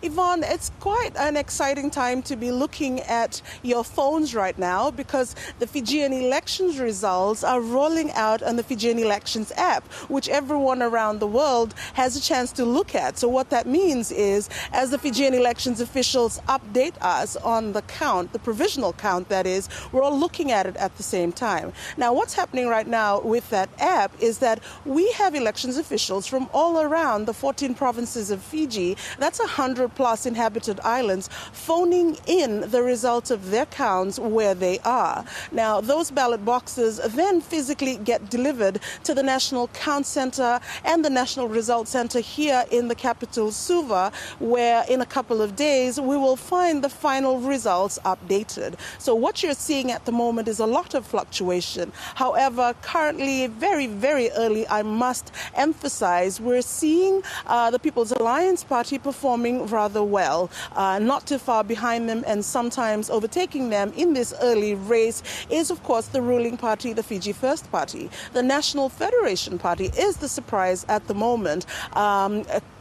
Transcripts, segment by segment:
Yvonne, it's quite an exciting time to be looking at your phones right now because the Fijian elections results are rolling out on the Fijian elections app, which everyone around the world has a chance to look at. So what that means is, as the Fijian elections officials update us on the count, the provisional count that is, we're all looking at it at the same time. Now, what's happening right now with that app is that we have elections officials from all around the 14 provinces of Fiji, that's 100 plus inhabited islands, phoning in the results of their counts where they are. Now, those ballot boxes then physically get delivered to the National Count Center and the National Results Center here in the capital, Suva, where in a couple of days we will find the final results updated. So what you're seeing at the moment is a lot of fluctuation. However, currently, very, very early, I must emphasize, we're seeing the People's Alliance Party performing rather well. Not too far behind them and sometimes overtaking them in this early race is, of course, the ruling party, the Fiji First Party. The National Federation Party is the surprise at the moment,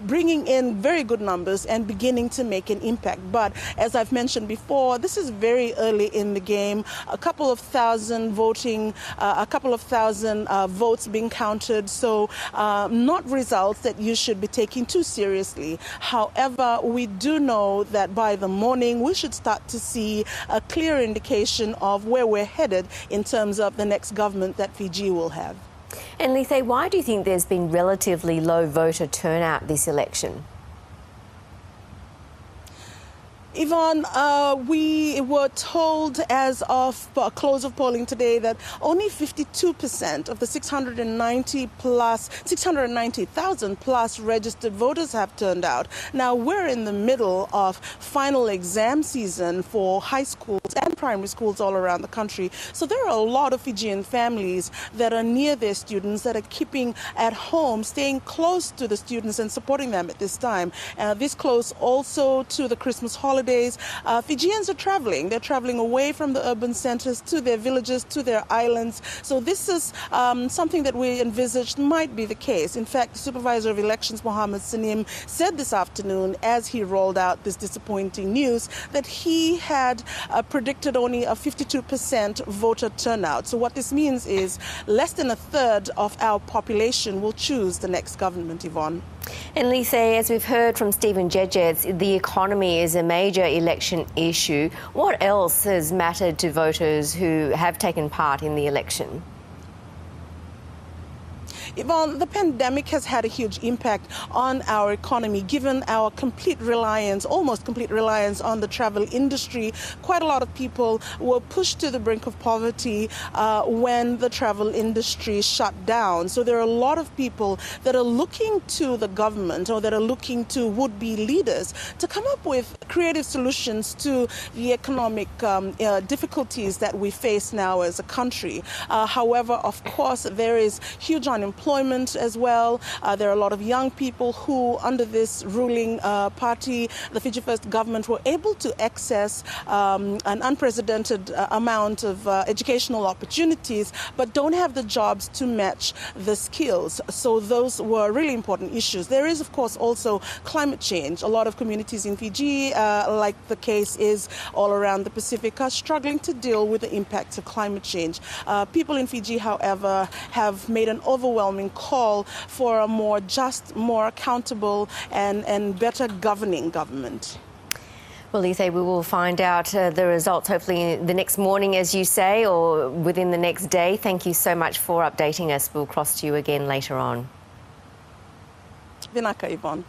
bringing in very good numbers and beginning to make an impact. But as I've mentioned before, this is very early in the game. A couple of thousand voting, a couple of thousand votes being counted. So not results that you should be taking too seriously. However, we do know that by the morning we should start to see a clear indication of where we're headed in terms of the next government that Fiji will have. And Lice, why do you think there's been relatively low voter turnout this election? Yvonne, we were told as of close of polling today that only 52% of the 690,000 plus registered voters have turned out. Now, we're in the middle of final exam season for high schools and primary schools all around the country. So there are a lot of Fijian families that are near their students, that are keeping at home, staying close to the students and supporting them at this time. This close also to the Christmas holidays. Fijians are traveling. They're traveling away from the urban centers to their villages, to their islands. So this is something that we envisaged might be the case. In fact, the Supervisor of Elections, Mohammed Sanim, said this afternoon as he rolled out this disappointing news that he had predicted only a 52% voter turnout. So what this means is less than a third of our population will choose the next government, Yvonne. And Lice, as we've heard from Stephen Jedgetts, the economy is a major election issue. What else has mattered to voters who have taken part in the election? Yvonne, the pandemic has had a huge impact on our economy, given our complete reliance, almost complete reliance on the travel industry. Quite a lot of people were pushed to the brink of poverty when the travel industry shut down. So there are a lot of people that are looking to the government or that are looking to would-be leaders to come up with creative solutions to the economic difficulties that we face now as a country. However, of course, there is huge unemployment as well. There are a lot of young people who, under this ruling party, the Fiji First government, were able to access an unprecedented amount of educational opportunities, but don't have the jobs to match the skills. So those were really important issues. There is, of course, also climate change. A lot of communities in Fiji, like the case is all around the Pacific, are struggling to deal with the impacts of climate change. People in Fiji, however, have made an overwhelming call for a more just, more accountable and better governing government. Well, Lice, we will find out the results hopefully the next morning, as you say, or within the next day. Thank you so much for updating us. We'll cross to you again later on. Vinaka, Yvonne.